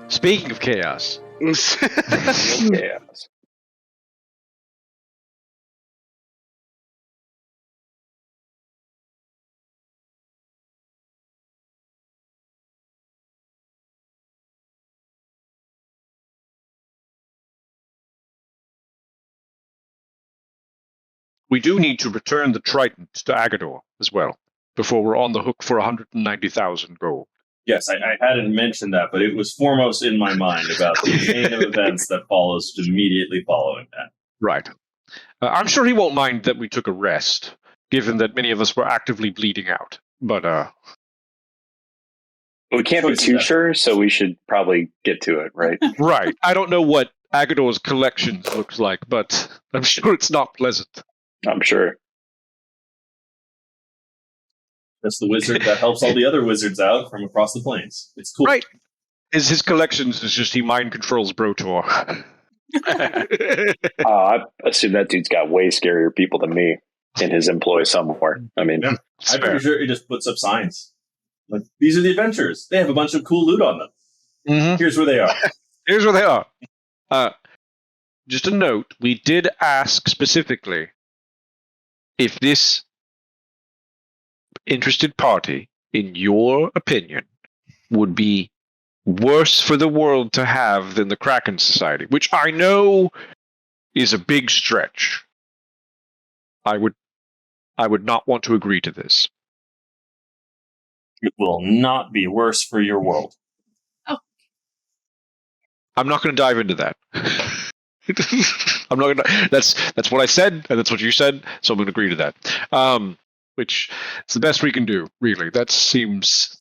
Speaking of chaos. Chaos. We do need to return the trident to Agador as well, before we're on the hook for 190,000 gold. Yes, I hadn't mentioned that, but it was foremost in my mind about the chain of events that follows immediately following that. Right. I'm sure he won't mind that we took a rest, given that many of us were actively bleeding out. But, We can't be too sure, so we should probably get to it, right? Right. I don't know what Agador's collections looks like, but I'm sure it's not pleasant. I'm sure. That's the wizard that helps all the other wizards out from across the plains. It's cool. Right. His collections is just he mind controls Brotor. I assume that dude's got way scarier people than me in his employ somewhere. I mean, I'm pretty sure he just puts up signs. Like, these are the adventures. They have a bunch of cool loot on them. Mm-hmm. Here's where they are. Here's where they are. Just a note, we did ask specifically if this interested party, in your opinion, would be worse for the world to have than the Kraken Society, which I know is a big stretch. I would not want to agree to this. It will not be worse for your world. Oh. I'm not going to dive into that. I'm not going to. That's what I said, and that's what you said, so I'm going to agree to that. Which is the best we can do, really. That seems...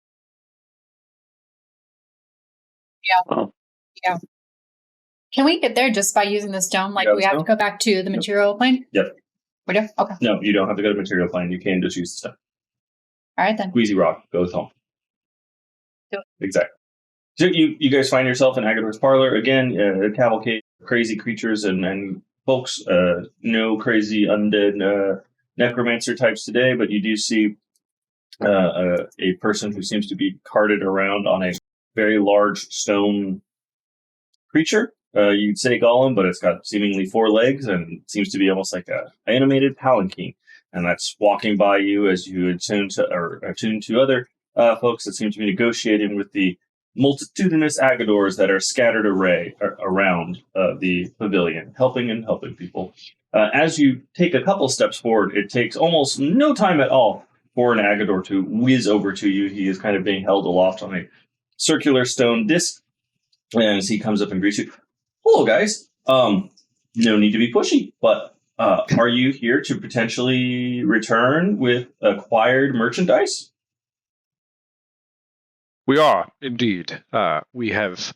Yeah. Can we get there just by using the stone? Like, we have to go back to the material plane? Yep. We do? Okay. No, you don't have to go to material plane. You can just use the stuff. All right, then. Squeezy rock goes home. Do it. Exactly. So you guys find yourself in Agador's parlor. Again, a cavalcade of crazy creatures and folks. No crazy undead necromancer types today, but you do see a person who seems to be carted around on a very large stone creature. You'd say golem, but it's got seemingly 4 legs and seems to be almost like a animated palanquin. And that's walking by you as you attune to other folks that seem to be negotiating with the multitudinous Agadors that are scattered around the pavilion, helping people. As you take a couple steps forward, it takes almost no time at all for an Agador to whiz over to you. He is kind of being held aloft on a circular stone disc. And as he comes up and greets you, hello, guys. No need to be pushy, but are you here to potentially return with acquired merchandise? We are, indeed. We have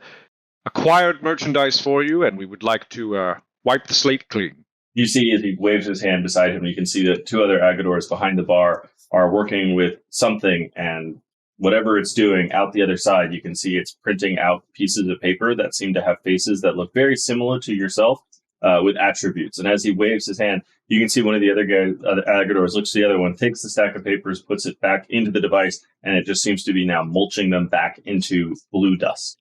acquired merchandise for you, and we would like to wipe the slate clean. You see as he waves his hand beside him, you can see that 2 other Agadors behind the bar are working with something, and whatever it's doing out the other side, you can see it's printing out pieces of paper that seem to have faces that look very similar to yourself with attributes. And as he waves his hand, you can see one of the other Agadors looks to the other one, takes the stack of papers, puts it back into the device, and it just seems to be now mulching them back into blue dust.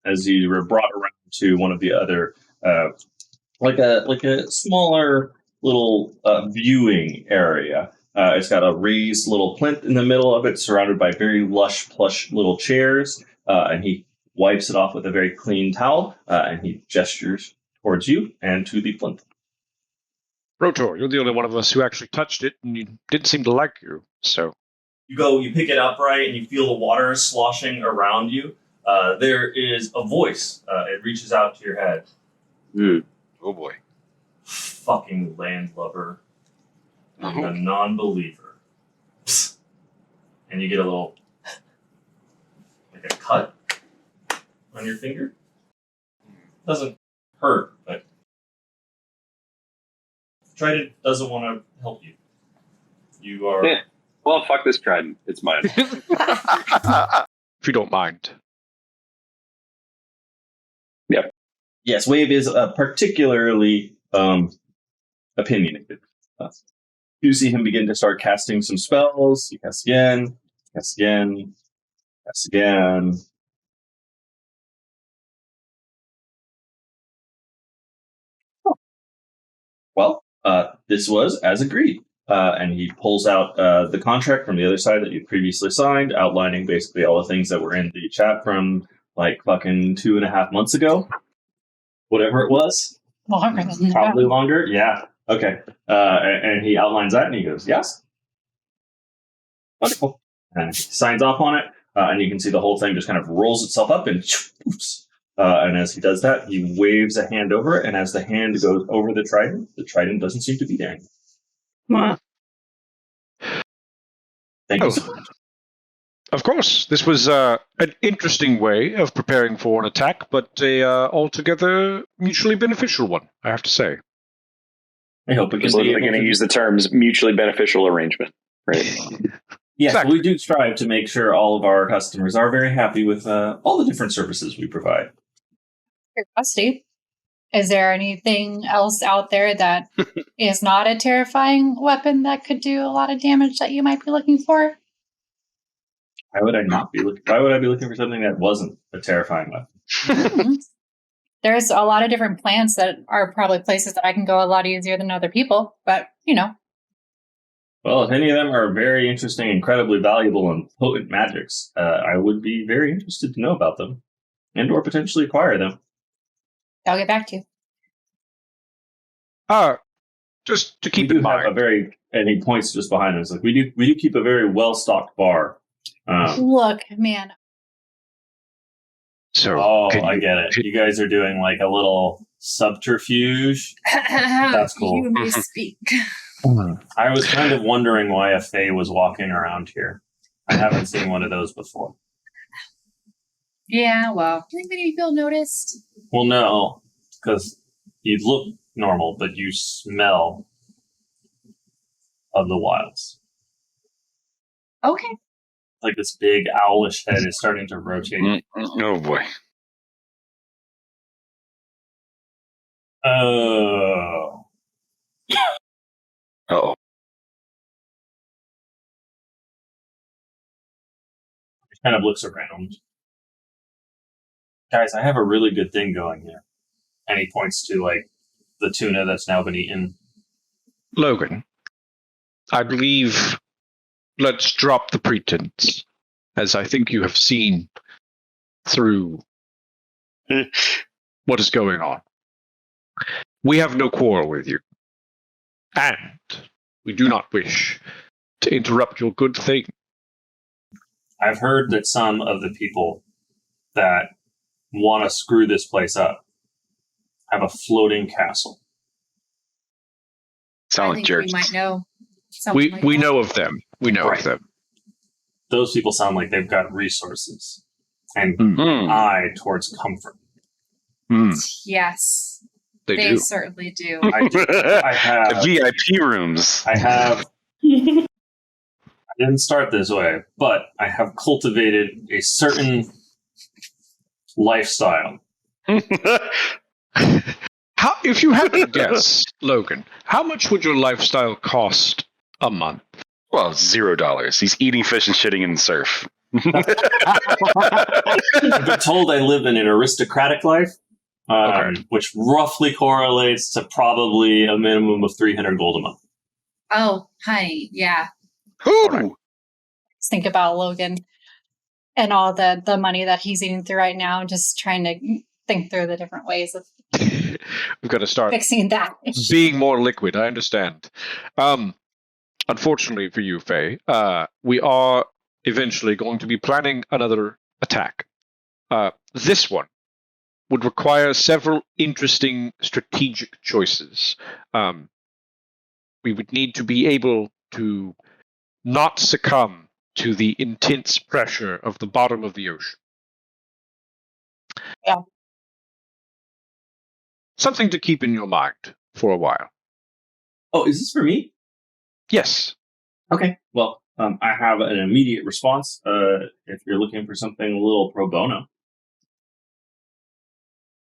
As you were brought around to one of the other, like a smaller little viewing area. It's got a raised little plinth in the middle of it, surrounded by very lush, plush little chairs. And he wipes it off with a very clean towel, and he gestures towards you and to the plinth. Rotor, you're the only one of us who actually touched it, and you didn't seem to like you, so... You pick it up, right, and you feel the water sloshing around you. There is a voice. It reaches out to your head. Oh, boy. Fucking landlubber. Oh. A non-believer. Psst. And you get a little, like a cut on your finger. Doesn't hurt, but Trident doesn't want to help you. You are... Yeah. Well, fuck this trident. It's mine. If you don't mind. Yep. Yes, Wave is particularly opinionated. You see him begin to start casting some spells. He casts again, casts again, casts again. Well, this was as agreed. And he pulls out the contract from the other side that you previously signed, outlining basically all the things that were in the chat from like fucking 2.5 months ago. Whatever it was. Longer than that. Probably longer. Yeah. Okay. And he outlines that and he goes, yes. Wonderful. And he signs off on it. And you can see the whole thing just kind of rolls itself up and oops. And as he does that, he waves a hand over it. And as the hand goes over the trident doesn't seem to be there anymore. Thank you so much. Of course, this was an interesting way of preparing for an attack, but a altogether mutually beneficial one, I have to say. I hope we Just can be literally going to use the terms mutually beneficial arrangement, right? Yes, Exactly. we do strive to make sure all of our customers are very happy with all the different services we provide. Curiosity. Is there anything else out there that is not a terrifying weapon that could do a lot of damage that you might be looking for? Why would I not be looking? Why would I be looking for something that wasn't a terrifying weapon? There's a lot of different plants that are probably places that I can go a lot easier than other people, but Well, if any of them are very interesting, incredibly valuable, and potent magics, I would be very interested to know about them, and/or potentially acquire them. I'll get back to you. Just to keep we in do have mind. and he points just behind us. Like we do keep a very well stocked bar. Look, man. So, I get it. You guys are doing like a little subterfuge. That's cool. You may speak. I was kind of wondering why a Fae was walking around here. I haven't seen one of those before. Yeah, well. Do you think many people noticed? Well, no, because you look normal, but you smell of the wilds. Okay. Like this big owlish head is starting to rotate. Oh boy. Oh. Uh-oh. He kind of looks around. Guys, I have a really good thing going here. And he points to, like, the tuna that's now been eaten. Logan, I believe let's drop the pretense, as I think you have seen through what is going on. We have no quarrel with you, and we do not wish to interrupt your good thing. I've heard that some of the people that want to screw this place up have a floating castle. Sound I like think jerks. we might know. We Like we that. know of them. We know Right. of them. Those people sound like they've got resources and Hmm. eye towards comfort. Yes, They they do. certainly do. I have. VIP rooms. I have. I didn't start this way, but I have cultivated a certain lifestyle. How, if you had to guess, Logan, how much would your lifestyle cost a month? Well, $0. He's eating fish and shitting in the surf. I've been told I live in an aristocratic life, which roughly correlates to probably a minimum of 300 gold a month. Oh, honey, yeah. Ooh, Just think about Logan and all the money that he's eating through right now, and just trying to think through the different ways of we've got to start fixing that. being more liquid. I understand. Unfortunately for you, Faye, we are eventually going to be planning another attack. This one would require several interesting strategic choices. We would need to be able to not succumb to the intense pressure of the bottom of the ocean. Yeah. Something to keep in your mind for a while. Oh, is this for me? Yes. Okay. Well, I have an immediate response if you're looking for something a little pro bono.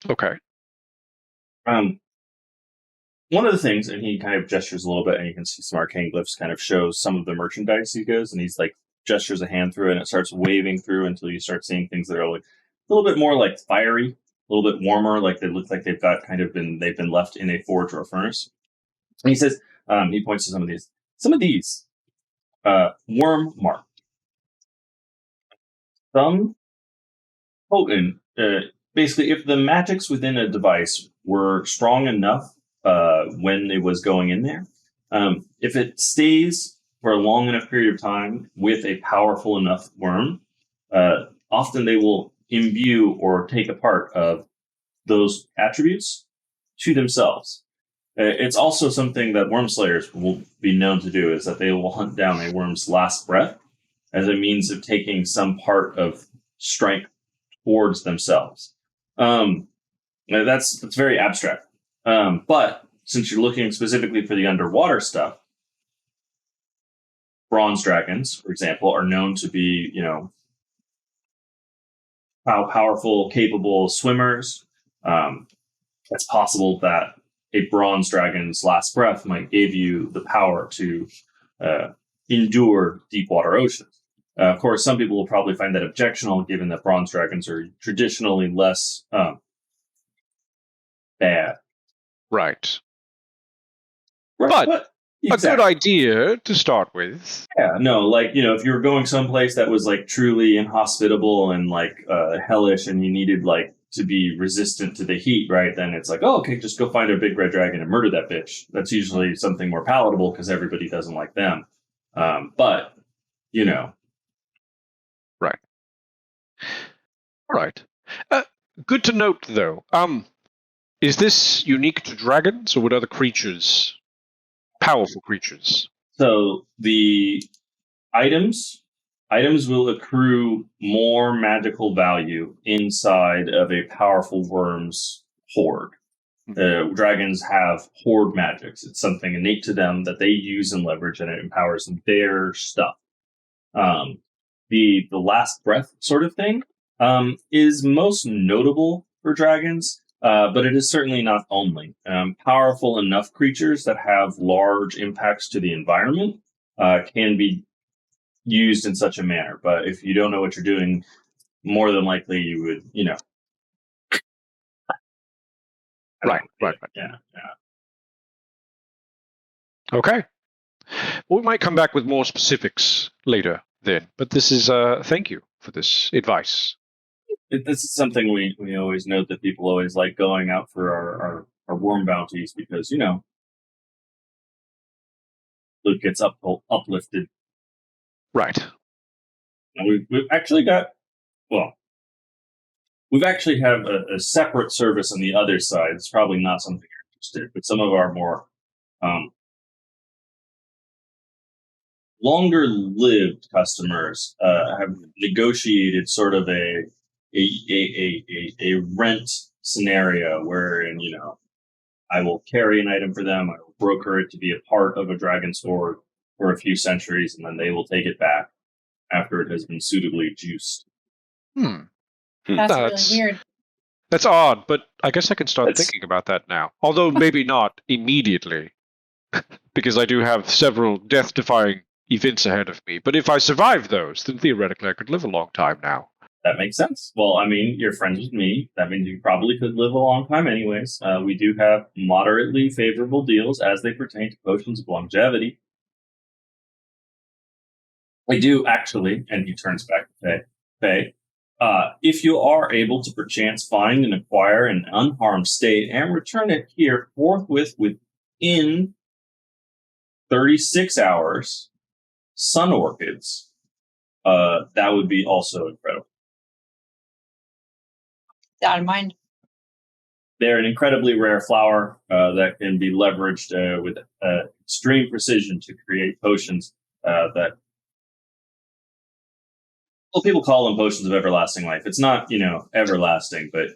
Okay. One of the things, and he kind of gestures a little bit, and you can see some arcane glyphs kind of shows some of the merchandise he goes, and he's like gestures a hand through it, and it starts waving through until you start seeing things that are like a little bit more like fiery, a little bit warmer, like they look like they've been left in a forge or a furnace. he says, he points to some of these. Some of these, worm mark. Some potent. Basically, if the magics within a device were strong enough when it was going in there, if it stays for a long enough period of time with a powerful enough worm, often they will imbue or take a part of those attributes to themselves. It's also something that worm slayers will be known to do, is that they will hunt down a worm's last breath as a means of taking some part of strength towards themselves. That's very abstract. But since you're looking specifically for the underwater stuff, bronze dragons, for example, are known to be, how powerful, capable swimmers. It's possible that a bronze dragon's last breath might give you the power to endure deep water oceans. Of course, some people will probably find that objectionable, given that bronze dragons are traditionally less bad. Right. But a good idea to start with. Yeah, no, if you were going someplace that was truly inhospitable and hellish, and you needed to be resistant to the heat, right? Then it's okay, just go find a big red dragon and murder that bitch. That's usually something more palatable because everybody doesn't like them. But right. All right. Good to note, though. Is this unique to dragons, or would other creatures, powerful creatures? So the items will accrue more magical value inside of a powerful worm's hoard. Dragons have hoard magics. It's something innate to them that they use and leverage, and it empowers their stuff. The last breath sort of thing is most notable for dragons, but it is certainly not only. Powerful enough creatures that have large impacts to the environment can be used in such a manner. But if you don't know what you're doing, more than likely you would, Right. Yeah. Okay. Well, we might come back with more specifics later then. But this is, thank you for this advice. This is something we always note, that people always like going out for our worm bounties because, Luke gets uplifted. Right. And we've actually got, we've actually have a separate service on the other side. It's probably not something you're interested in, but some of our more longer-lived customers have negotiated sort of a rent scenario wherein, I will carry an item for them, I will broker it to be a part of a dragon's hoard for a few centuries, and then they will take it back after it has been suitably juiced. That's really weird. That's odd, but I guess I can start thinking about that now. Although maybe not immediately, because I do have several death-defying events ahead of me. But if I survive those, then theoretically I could live a long time now. That makes sense. Well, I mean, you're friends with me. That means you probably could live a long time anyways. We do have moderately favorable deals as they pertain to potions of longevity. We do actually, and he turns back to Faye, if you are able to perchance find and acquire an unharmed state and return it here forthwith within 36 hours, sun orchids, that would be also incredible. That in mind. They're an incredibly rare flower that can be leveraged with extreme precision to create potions that, well, people call them potions of everlasting life. It's not, everlasting, but,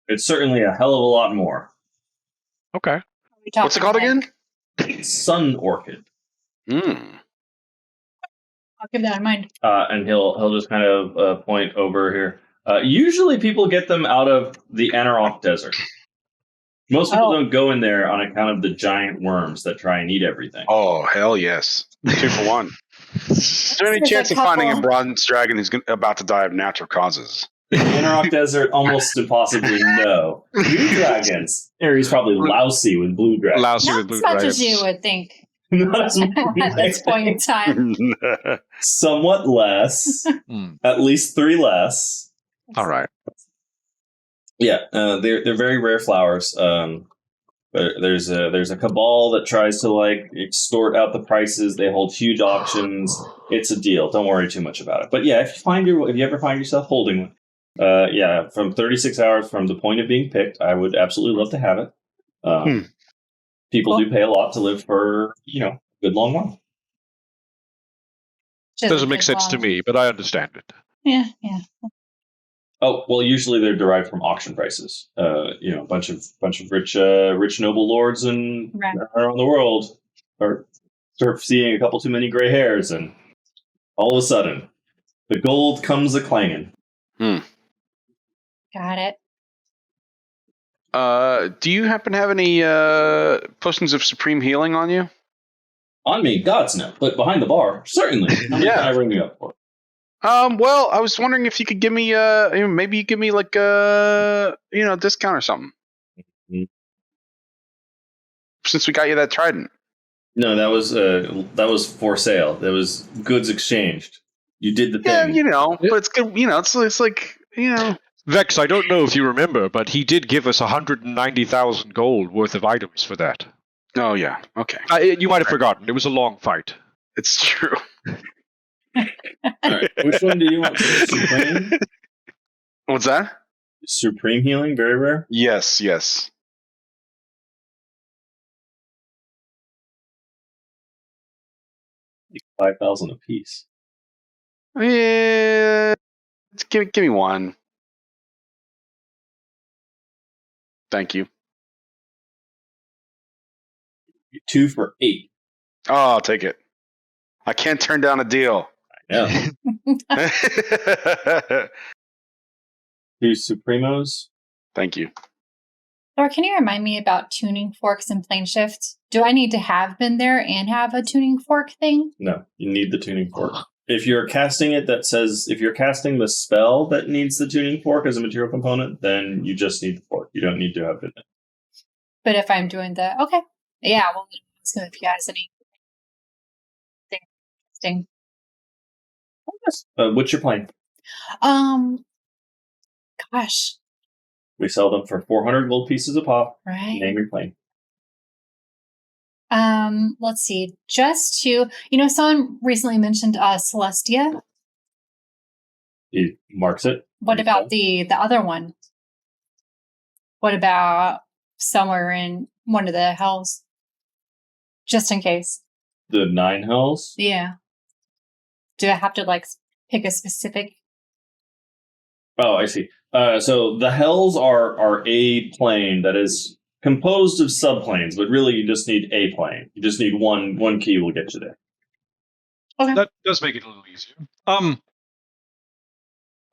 it's certainly a hell of a lot more. Okay. What's it called again? Sun orchid. I'll keep that in mind. And he'll just kind of point over here. Usually people get them out of the Anarok Desert. Most people don't go in there on account of the giant worms that try and eat everything. Oh, hell yes. 2 for 1. Is there any chance of finding a bronze dragon who's about to die of natural causes? In the Anarok Desert, almost impossibly no. Blue dragons. Area's probably lousy with blue dragons. Lousy Not with blue as much dragons. as you would think Not as much at this point in time. Somewhat less. Hmm. At least 3 less. All right. Yeah, they're very rare flowers. There's a cabal that tries to like extort out the prices. They hold huge auctions. It's a deal. Don't worry too much about it. But yeah, if you ever find yourself holding one, from 36 hours from the point of being picked, I would absolutely love to have it. People do pay a lot to live for a good long while. Doesn't make sense to me, but I understand it. Yeah. Oh well, usually they're derived from auction prices. A bunch of rich noble lords and around the world are seeing a couple too many gray hairs, and all of a sudden, the gold comes a clanging. Got it. Do you happen to have any potions of supreme healing on you? On me, God's no, but behind the bar, certainly. How much can I ring you up for? Well, I was wondering if you could give me maybe you give me like a discount or something. Mm-hmm. Since we got you that trident. No, that was for sale. That was goods exchanged. You did the thing. Yeah, but it's good. It's like Vex, I don't know if you remember, but he did give us 190,000 gold worth of items for that. Oh yeah, okay. You might have forgotten. It was a long fight. It's true. All right. Which one do you want? Supreme? What's that? Supreme healing, very rare. Yes. 5,000 apiece. Yeah. Give me one. Thank you. 2 for 8. Oh, I'll take it. I can't turn down a deal. Yeah. 2 Supremos. Thank you. Or can you remind me about tuning forks and plane shifts? Do I need to have been there and have a tuning fork thing? No, you need the tuning fork. If you're casting if you're casting the spell that needs the tuning fork as a material component, then you just need the fork. You don't need to have it. But if I'm doing okay. Yeah, well, if you guys any interesting. What's your plane? Gosh. We sell them for 400 gold pieces a pop. Right. Name your plane. Let's see. Just to, someone recently mentioned Celestia. He marks it. What about the other one? What about somewhere in one of the hells? Just in case. The 9 hells? Yeah. Do I have to pick a specific? Oh, I see. So the hells are a plane that is composed of subplanes, but really you just need a plane. You just need one key will get you there. Okay. That does make it a little easier. I'll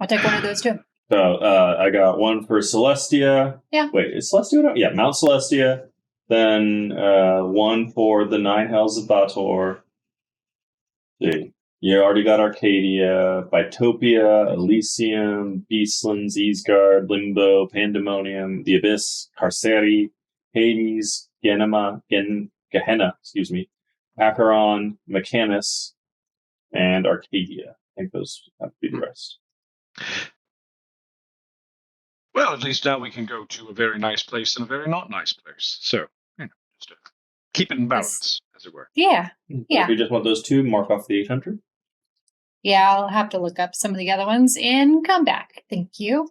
take one of those too. So I got one for Celestia. Yeah. Wait, is Celestia? Yeah, Mount Celestia. Then one for the 9 hells of Bator. See. You already got Arcadia, Bitopia, Elysium, Beastlands, Easgard, Limbo, Pandemonium, The Abyss, Carceri, Hades, Gehenna, Acheron, Mechanus, and Arcadia. I think those have to be the rest. Well, at least now we can go to a very nice place and a very not nice place. So, just keep it in balance, as it were. Yeah. If you just want those 2, mark off the 800. Yeah, I'll have to look up some of the other ones and come back. Thank you.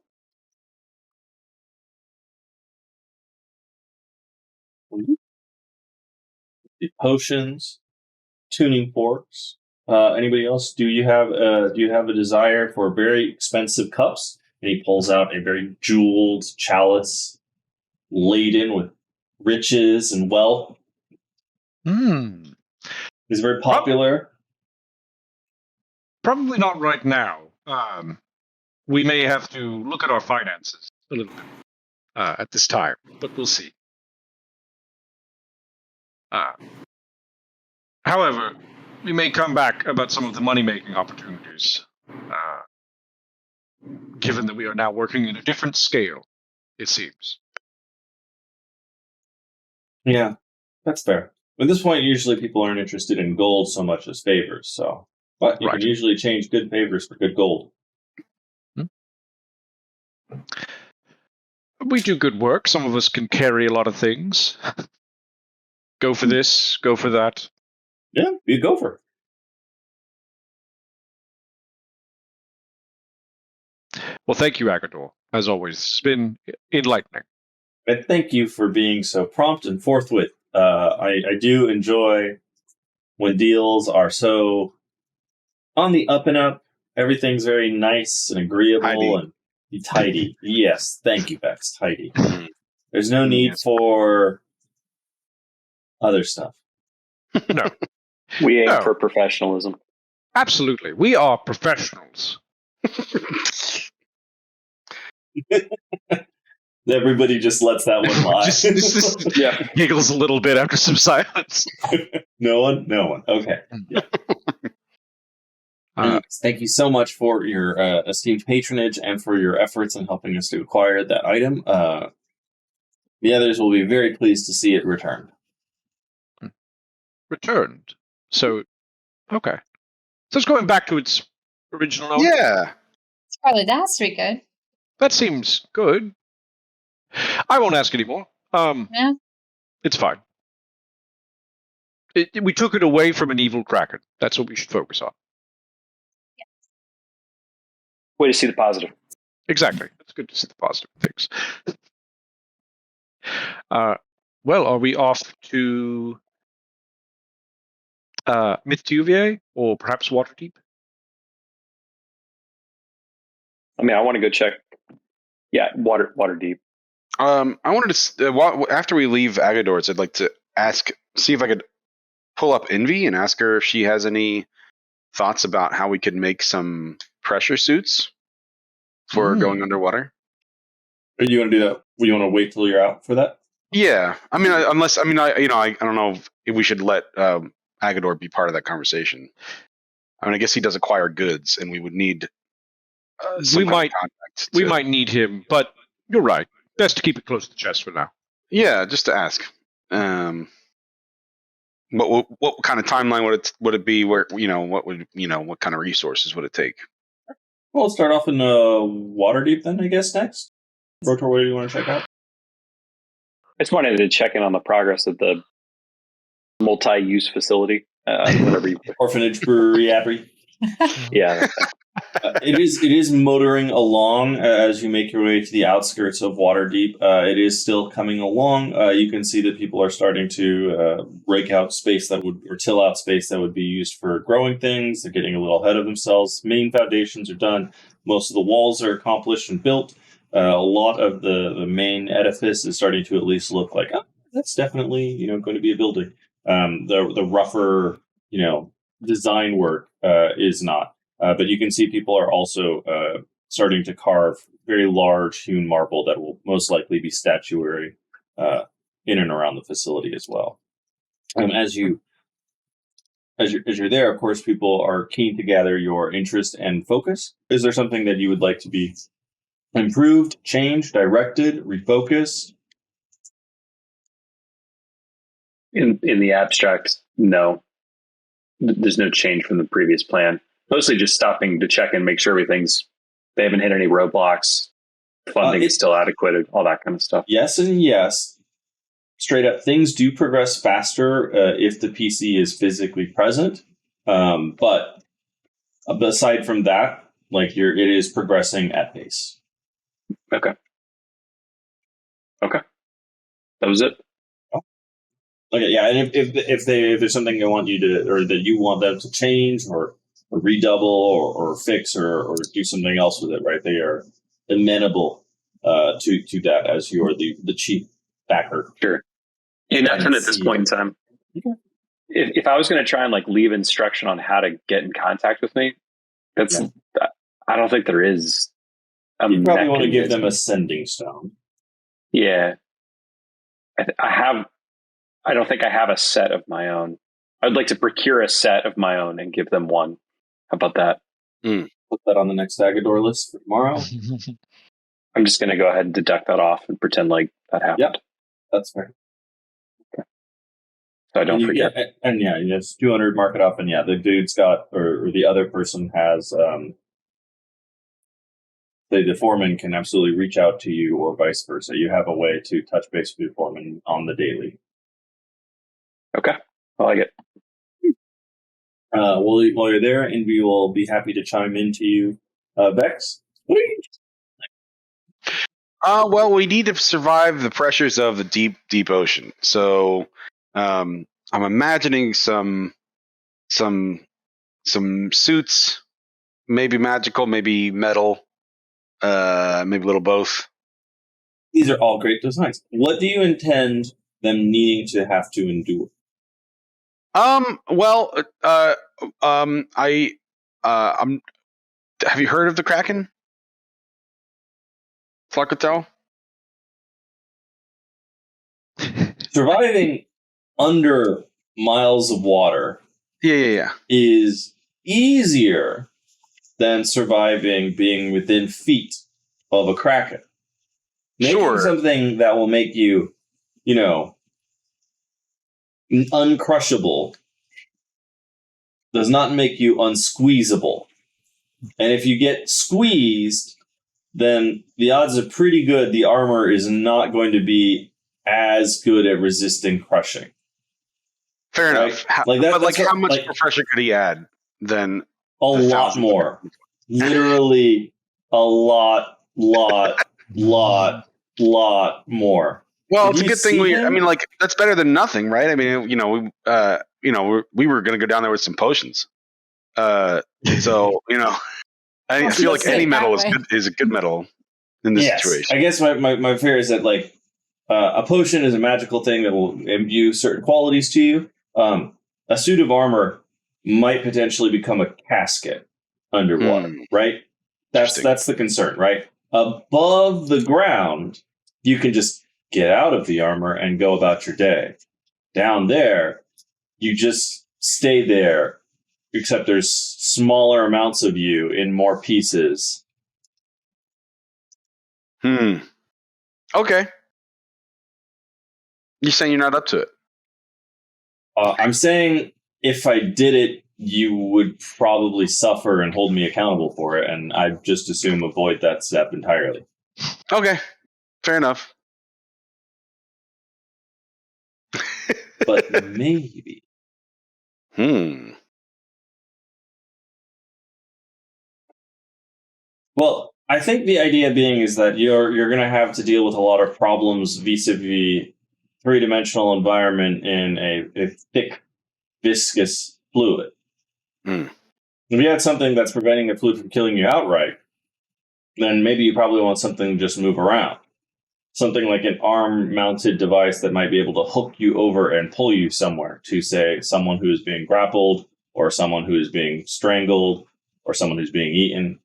The potions, tuning forks. Anybody else? Do you have a desire for very expensive cups? And he pulls out a very jeweled chalice laden with riches and wealth. It's very popular. Probably not right now. We may have to look at our finances a little bit at this time, but we'll see. However, we may come back about some of the money-making opportunities. given that we are now working in a different scale, it seems. Yeah, that's fair. At this point, usually people aren't interested in gold so much as favors. So, but you Right. can usually change good favors for good gold. We do good work. Some of us can carry a lot of things. Go for this, go for that. Yeah, you go for it. Well, thank you, Agador. As always, it's been enlightening. And thank you for being so prompt and forthwith. I do enjoy when deals are so on the up and up. Everything's very nice and agreeable and tidy. Yes, thank you, Bex. Tidy. There's no need for other stuff. No. We aim No. for professionalism. Absolutely. We are professionals. Everybody just lets that one lie. just Yeah. giggles a little bit after some silence. No one. Okay. Yeah. Thank you so much for your esteemed patronage and for your efforts in helping us to acquire that item. The others will be very pleased to see it returned. Returned. So, okay. So it's going back to its original owner? Yeah. It's probably that's pretty good. That seems good. I won't ask anymore. Yeah. It's fine. We took it away from an evil Kraken. That's what we should focus on. Way to see the positive. Exactly. It's good to see the positive things. Well, are we off to Mythuvier or perhaps Waterdeep? I mean, I want to go check. Yeah, Waterdeep. I wanted to after we leave Agador's, I'd like to see if I could pull up Envy and ask her if she has any thoughts about how we could make some pressure suits for going underwater. Do you want to do that? You want to wait till you're out for that? Yeah, I mean, I don't know if we should let Agador be part of that conversation. I mean, I guess he does acquire goods, and we would need some kind of contact. We might need him, but you're right. Best to keep it close to the chest for now. Yeah, just to ask. What kind of timeline would it be? Where what kind of resources would it take? Well, let's start off in Waterdeep then, I guess, next. Rotor, what do you want to check out? I just wanted to check in on the progress of the multi-use facility. Whatever you Orphanage, brewery, abbey. Yeah. It is motoring along as you make your way to the outskirts of Waterdeep. It is still coming along. You can see that people are starting to rake out space or till out space that would be used for growing things. They're getting a little ahead of themselves. Main foundations are done. Most of the walls are accomplished and built. A lot of the main edifice is starting to at least look like, that's definitely going to be a building. The rougher design work is not. But you can see people are also starting to carve very large hewn marble that will most likely be statuary in and around the facility as well. As you're there, of course, people are keen to gather your interest and focus. Is there something that you would like to be improved, changed, directed, refocused? In the abstract, no. There's no change from the previous plan. Mostly just stopping to check and make sure they haven't hit any roadblocks, funding is still adequate, all that kind of stuff. Yes and yes. Straight up, things do progress faster if the PC is physically present. But aside from that, it is progressing at pace. Okay. That was it. Okay, yeah, and if there's something they want you to, or that you want them to change or redouble or fix or do something else with it, right? They are amenable to that as you're the chief backer. Sure. Yeah, nothing at this point in time. Okay. If I was going to try and leave instruction on how to get in contact with me, I don't think there is. You probably want to give them a sending stone. Yeah, I don't think I have a set of my own. I'd like to procure a set of my own and give them one. How about that? Put that on the next Agador list for tomorrow. I'm just going to go ahead and deduct that off and pretend like that happened. Yep. That's fair. So I don't and forget. It's 200, mark it off, and the dude's got, or the other person has, the foreman can absolutely reach out to you or vice versa. You have a way to touch base with your foreman on the daily. Okay. I like it. While you're there, Envy will be happy to chime in to you. Vex? What are you Well, we need to survive the pressures of the deep, deep ocean. So, I'm imagining some suits, maybe magical, maybe metal, maybe a little both. These are all great designs. What do you intend them needing to have to endure? Well, have you heard of the Kraken? Slarkrethel? Surviving under miles of water Yeah. is easier than surviving being within feet of a Kraken. Making Sure. something that will make you, uncrushable does not make you unsqueezable. And if you get squeezed, then the odds are pretty good the armor is not going to be as good at resisting crushing. Fair Right? enough. How much pressure could he add then? A lot more. Literally a lot more. Well, Did it's a you good thing see him? that's better than nothing, right? I mean, we were going to go down there with some potions. So, I feel like any metal is a good metal in this situation. I guess my fear is that a potion is a magical thing that will imbue certain qualities to you. A suit of armor might potentially become a casket underwater, right? That's the concern, right? Above the ground, you can just get out of the armor and go about your day. Down there, you just stay there, except there's smaller amounts of you in more pieces. Okay. You're saying you're not up to it? I'm saying if I did it, you would probably suffer and hold me accountable for it, and I just assume avoid that step entirely. Okay. Fair enough. But maybe. Well, I think the idea being is that you're going to have to deal with a lot of problems vis-a-vis three-dimensional environment in a thick, viscous fluid. If you had something that's preventing the fluid from killing you outright, then maybe you probably want something to just move around. Something like an arm-mounted device that might be able to hook you over and pull you somewhere to, say, someone who is being grappled, or someone who is being strangled, or someone who's being eaten.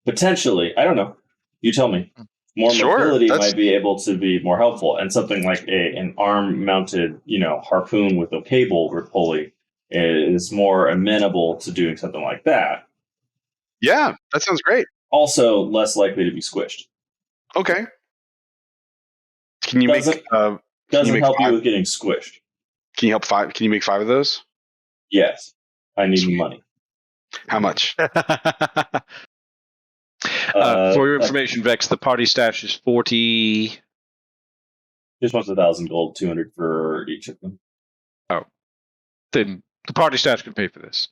Potentially, I don't know. You tell me. More mobility might be able to be more helpful, and something like an arm-mounted, harpoon with a cable or pulley is more amenable to doing something like that. Yeah, that sounds great. Also, less likely to be squished. Okay. Can you doesn't help 5? you with getting squished? Can you help 5? Can you make 5 of those? Yes. I need money. How much? For your information, Vex, the party stash is 40. Just wants 1,000 gold, 200 for each of them. Oh. Then the party stash can pay for this.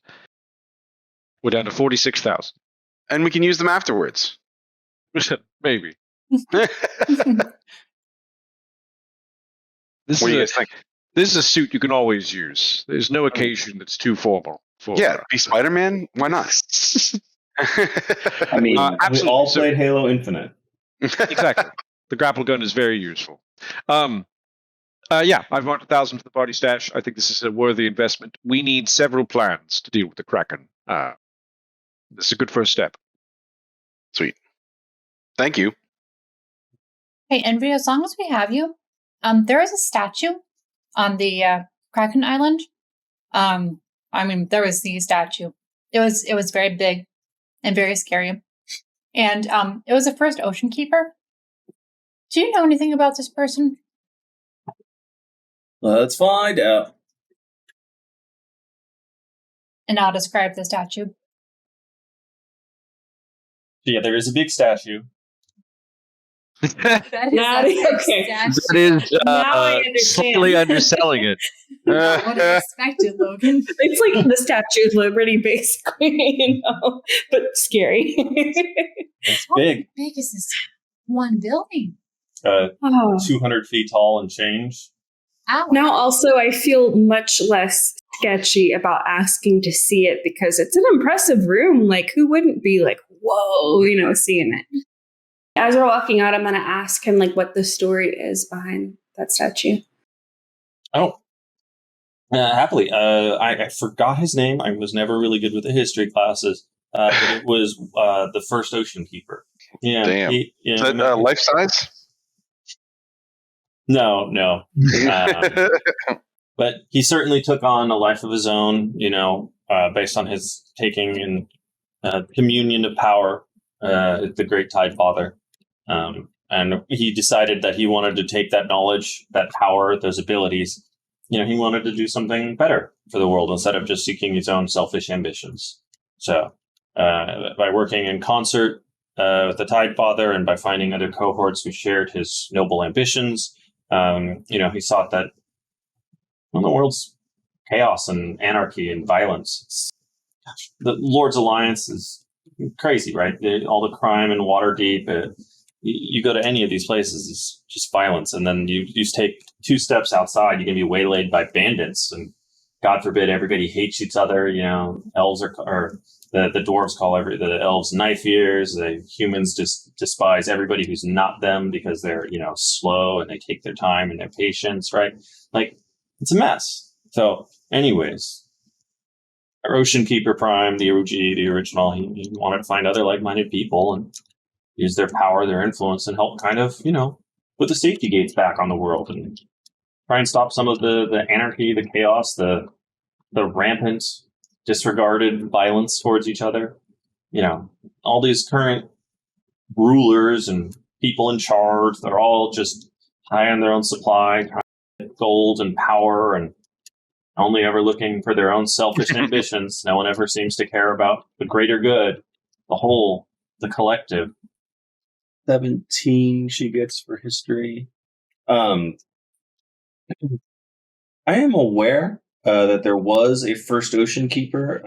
We're down to 46,000. And we can use them afterwards. Maybe. This is a suit you can always use. There's no occasion that's too formal. Be Spider-Man? Why not? I mean, we all played Halo Infinite. Exactly. The grapple gun is very useful. I've marked 1,000 for the party stash. I think this is a worthy investment. We need several plans to deal with the Kraken. This is a good first step. Sweet. Thank you. Hey, Envy, as long as we have you, there is a statue on the Kraken Island. There was the statue. It was very big. and very scary. And it was the first Ocean Keeper. Do you know anything about this person? Let's find out. And I'll describe the statue. Yeah, there is a big statue. That is Now- a big okay. statue. That is Now I understand. slightly underselling it. Not what I expected, Logan. It's like the Statue of Liberty, basically, but scary. It's How big. big is this one building? Oh. 200 feet tall and change. Ow. Now, also, I feel much less sketchy about asking to see it because it's an impressive room. Like, who wouldn't be like, whoa, seeing it? As we're walking out, I'm going to ask him, like, what the story is behind that statue. Oh. Happily. I forgot his name. I was never really good with the history classes. But it was the first Ocean Keeper. Yeah. Damn. Is that life size? No. But he certainly took on a life of his own, based on his taking in communion of power, the Great Tide Father. And he decided that he wanted to take that knowledge, that power, those abilities. He wanted to do something better for the world instead of just seeking his own selfish ambitions. So by working in concert with the Tide Father and by finding other cohorts who shared his noble ambitions, he sought that in the world's chaos and anarchy and violence. The Lord's Alliance is crazy, right? All the crime in Waterdeep. You go to any of these places, it's just violence. And then you just take 2 steps outside, you're going to be waylaid by bandits. And God forbid, everybody hates each other. Elves or the dwarves call the elves knife ears. The humans just despise everybody who's not them because they're, slow and they take their time and their patience, right? Like, it's a mess. So, anyways, our Ocean Keeper Prime, the OG, the original, he wanted to find other like-minded people and use their power, their influence, and help kind of, put the safety gates back on the world and try and stop some of the anarchy, the chaos, the rampant, disregarded violence towards each other. All these current rulers and people in charge, they're all just high on their own supply, trying to get gold and power and only ever looking for their own selfish ambitions. No one ever seems to care about the greater good, the whole, the collective. 17 she gets for history. I am aware that there was a first Ocean Keeper.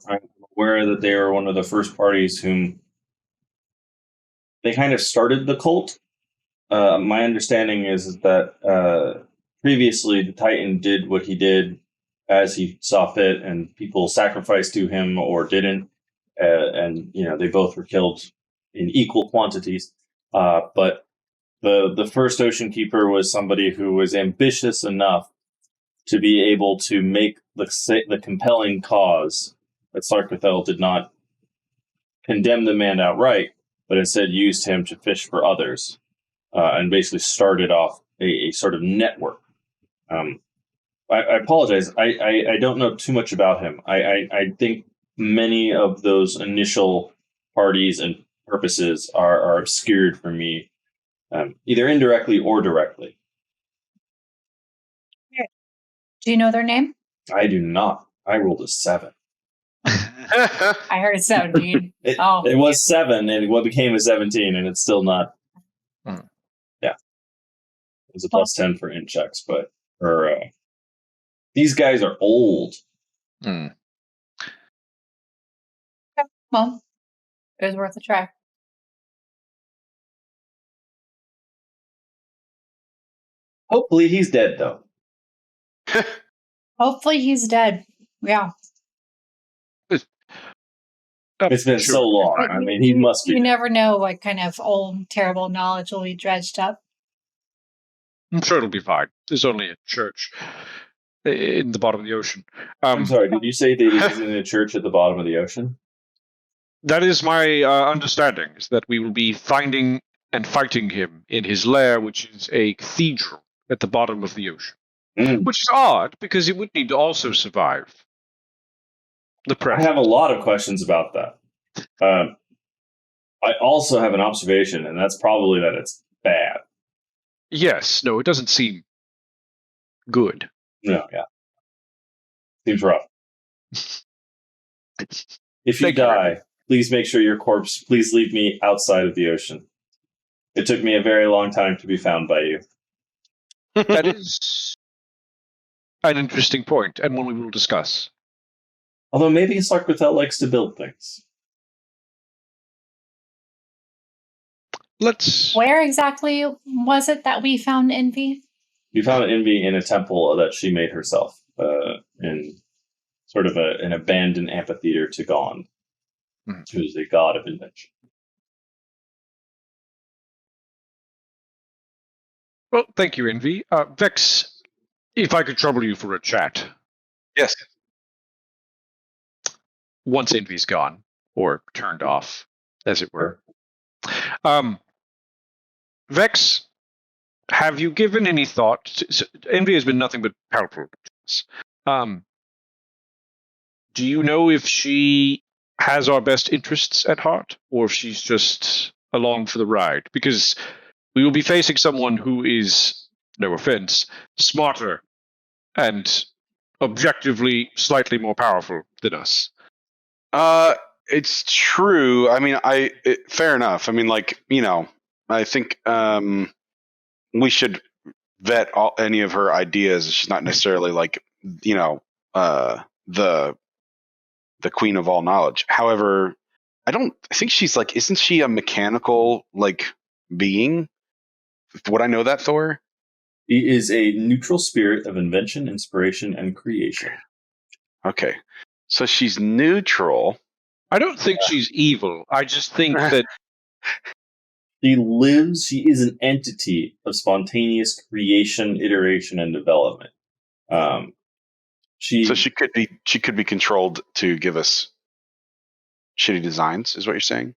I'm aware that they are one of the first parties whom they kind of started the cult. My understanding is that previously the Titan did what he did as he saw fit, and people sacrificed to him or didn't. And they both were killed in equal quantities. But the first Ocean Keeper was somebody who was ambitious enough to be able to make the compelling cause that Slarkrethel did not condemn the man outright, but instead used him to fish for others, and basically started off a sort of network. I apologize. I don't know too much about him. I think many of those initial parties and purposes are obscured for me, either indirectly or directly. Do you know their name? I do not. I rolled a 7. I heard 17. It Oh. was 7, and what became a 17, and it's still not. Hmm. Yeah, it was a plus 10 for int checks, but these guys are old. Mm. Well, it was worth a try. Hopefully, he's dead though. Hopefully he's dead. Yeah. It's been so long. But I mean, he must be. You never know what kind of old, terrible knowledge will be dredged up. I'm sure it'll be fine. There's only a church in the bottom of the ocean. I'm sorry. Did you say that he's in a church at the bottom of the ocean? That is my understanding, is that we will be finding and fighting him in his lair, which is a cathedral at the bottom of the ocean. Mm. Which is odd, because it would need to also survive the I pressure. have a lot of questions about that. I also have an observation, and that's probably that it's bad. Yes, no, it doesn't seem good. No, yeah. Seems rough. If you Thank you, die, Randy. please make sure your corpse, please leave me outside of the ocean. It took me a very long time to be found by you. That is an interesting point, and one we will discuss. Although maybe Slarkrethel likes to build things. Let's... Where exactly was it that we found Envy? You found Envy in a temple that she made herself, in sort of an abandoned amphitheater to Gond, who is the god of invention. Well, thank you, Envy. Vex, if I could trouble you for a chat. Yes. Once Envy's gone, or turned off, as it were. Vex, have you given any thought to... Envy has been nothing but palpable to us. Do you know if she has our best interests at heart, or if she's just along for the ride? Because we will be facing someone who is, no offense, smarter and objectively slightly more powerful than us. It's true. I mean, fair enough. I mean, like, I think we should vet any of her ideas. She's not necessarily like, the queen of all knowledge. However, I think she's like, isn't she a mechanical like being? Would I know that, Thor? He is a neutral spirit of invention, inspiration, and creation. Okay. So she's neutral. I don't think she's evil. I just think that she is an entity of spontaneous creation, iteration, and development. So she could be controlled to give us shitty designs, is what you're saying?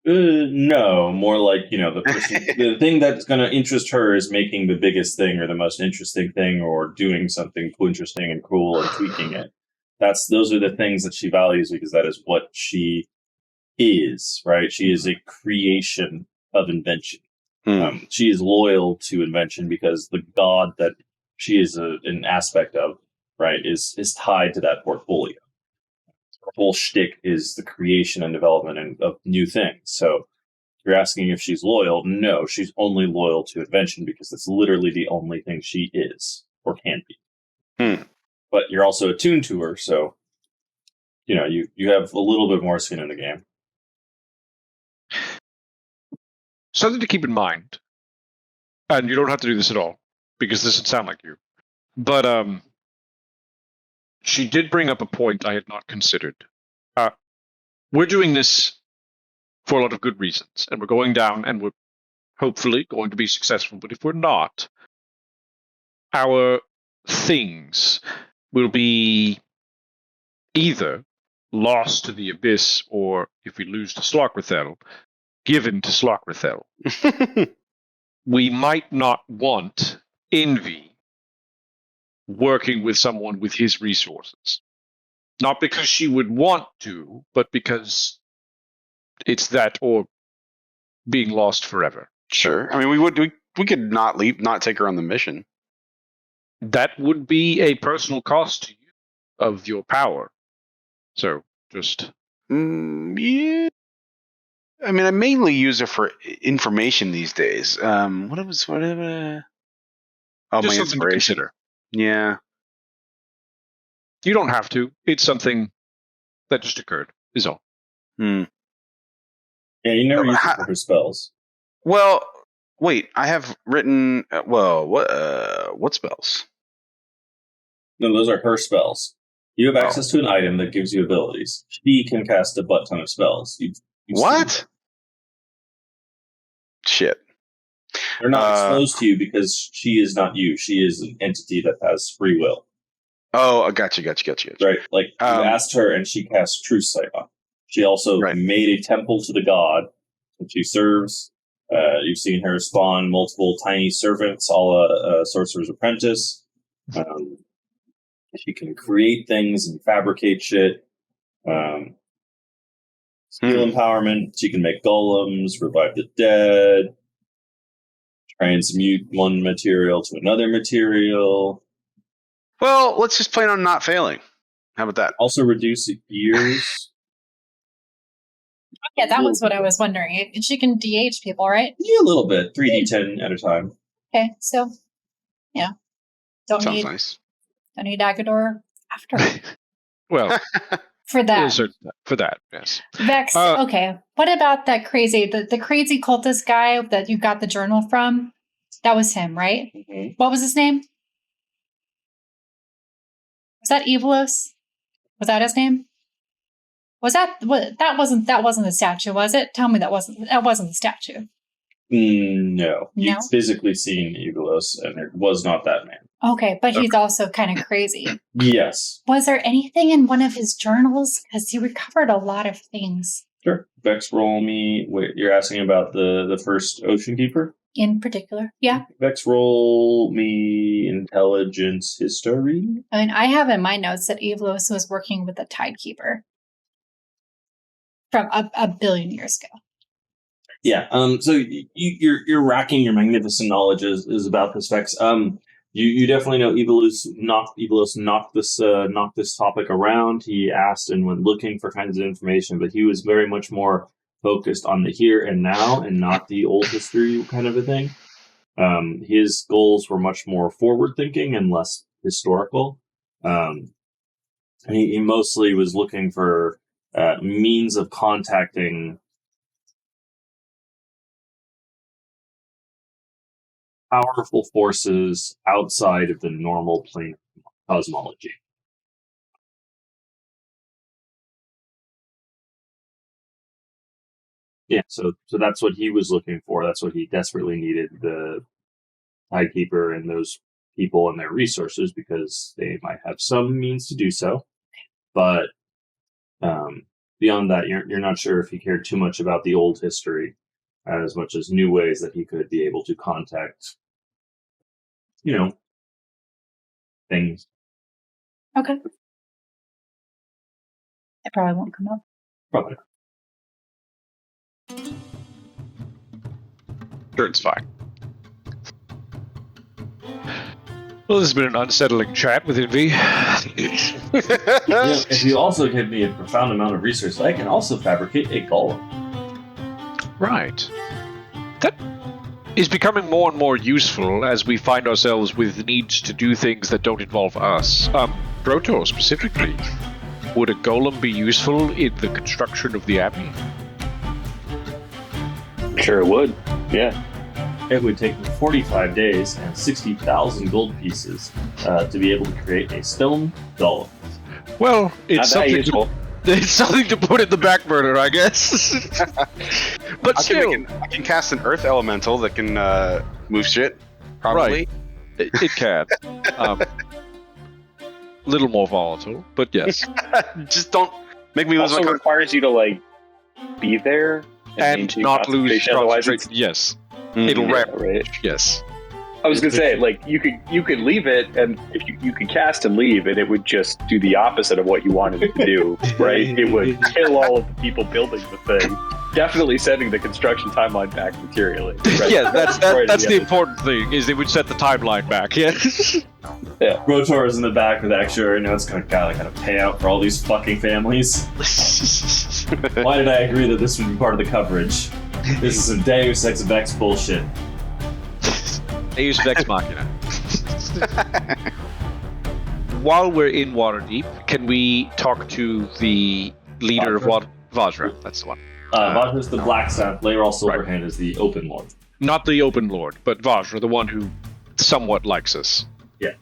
No, more like, the thing that's going to interest her is making the biggest thing or the most interesting thing or doing something interesting and cool and tweaking it. Those are the things that she values because that is what she is, right? She is a creation of invention. She is loyal to invention because the god that she is an aspect of, right, is tied to that portfolio. Her whole shtick is the creation and development of new things. So you're asking if she's loyal. No, she's only loyal to invention because that's literally the only thing she is or can be. But you're also attuned to her, so you have a little bit more skin in the game. Something to keep in mind, and you don't have to do this at all, because this would sound like you, but she did bring up a point I had not considered. We're doing this for a lot of good reasons, and we're going down, and we're hopefully going to be successful, but if we're not, our things will be either lost to the abyss, or if we lose to Slarkrethel, given to Slarkrethel. We might not want Envy working with someone with his resources. Not because she would want to, but because it's that or being lost forever. Sure. I mean, we could not take her on the mission. That would be a personal cost to you of your power. So, just... yeah. I mean, I mainly use her for information these days. What was my something to consider. Yeah. You don't have to. It's something that just occurred, is all. Yeah, you never use it for her spells. Well, wait, I have written... what spells? No, those are her spells. You have access to an item that gives you abilities. She can cast a butt ton of spells. What? Shit. They're not exposed to you because she is not you. She is an entity that has free will. Oh, I got you. Right. Like, you asked her and she cast Truth Sight on. She also made a temple to the god that she serves. You've seen her spawn multiple tiny servants, a Sorcerer's Apprentice. She can create things and fabricate shit. Skill empowerment. She can make golems, revive the dead, transmute one material to another material. Well, let's just plan on not failing. How about that? Also reduce years. Yeah, that was what I was wondering. She can DH people, right? Yeah, a little bit. 3d10 at a time. Okay, so yeah, don't Sounds need nice. Agador after Well, for that. for that, yes. Vex. Okay, what about that crazy the crazy cultist guy that you got the journal from? That was him, right? Mm-hmm. What was his name? Was that Evilos? Was that his name? That wasn't the statue, was it? Tell me that wasn't the statue. No. You've No? physically seen Evilos, and it was not that man. Okay, but he's also kind of crazy. Yes. Was there anything in one of his journals? Because he recovered a lot of things. Sure. Vex, roll me. Wait, you're asking about the first Ocean Keeper? In particular, yeah. Vex, roll me intelligence history. I mean, I have in my notes that Evilos was working with the Tidekeeper from a billion years ago. Yeah. So you're racking your magnificent knowledge is about this, Vex. You definitely know Evilos knocked this topic around. He asked and went looking for kinds of information, but he was very much more focused on the here and now and not the old history kind of a thing. His goals were much more forward thinking and less historical. He mostly was looking for means of contacting powerful forces outside of the normal plane of cosmology. Yeah, so that's what he was looking for. That's what he desperately needed, the Tidekeeper and those people and their resources, because they might have some means to do so. But beyond that, you're not sure if he cared too much about the old history as much as new ways that he could be able to contact, things. Okay. It probably won't come up. Probably not. Sure, it's fine. Well, this has been an unsettling chat with Envy. If you also give me a profound amount of resources, I can also fabricate a golem. Right. That is becoming more and more useful as we find ourselves with needs to do things that don't involve us. Brotor specifically. Would a golem be useful in the construction of the abbey? Sure it would. Yeah. It would take me 45 days and 60,000 gold pieces to be able to create a stone golem. Well, it's Not that something useful. it's something to put in the back burner, I guess. But still, I can cast an earth elemental that can move shit. Probably. Right. It can. Little more volatile, but yes. Just don't make me lose Also my requires you to be there And maintain not lose concentration, otherwise concentration. Yes. Mm. It'll wrap. right. Yes. I was gonna say, you could leave it, and if you could cast and leave, and it would just do the opposite of what you wanted it to do, right? It would kill all of the people building the thing. Definitely setting the construction timeline back materially. Right? Yeah, that's Right, the yeah. important thing, is they would set the timeline back, yes. Rotor is in the back with extra, it's kind of payout for all these fucking families. Why did I agree that this would be part of the coverage? This is some Deus Ex Vex bullshit. They use Vex Machina. While we're in Waterdeep, can we talk to the leader of Vajra? That's the one. Vajra's the Blacksmith, Laeral Silverhand is the Open Lord. Not the Open Lord, but Vajra, the one who somewhat likes us. Yeah.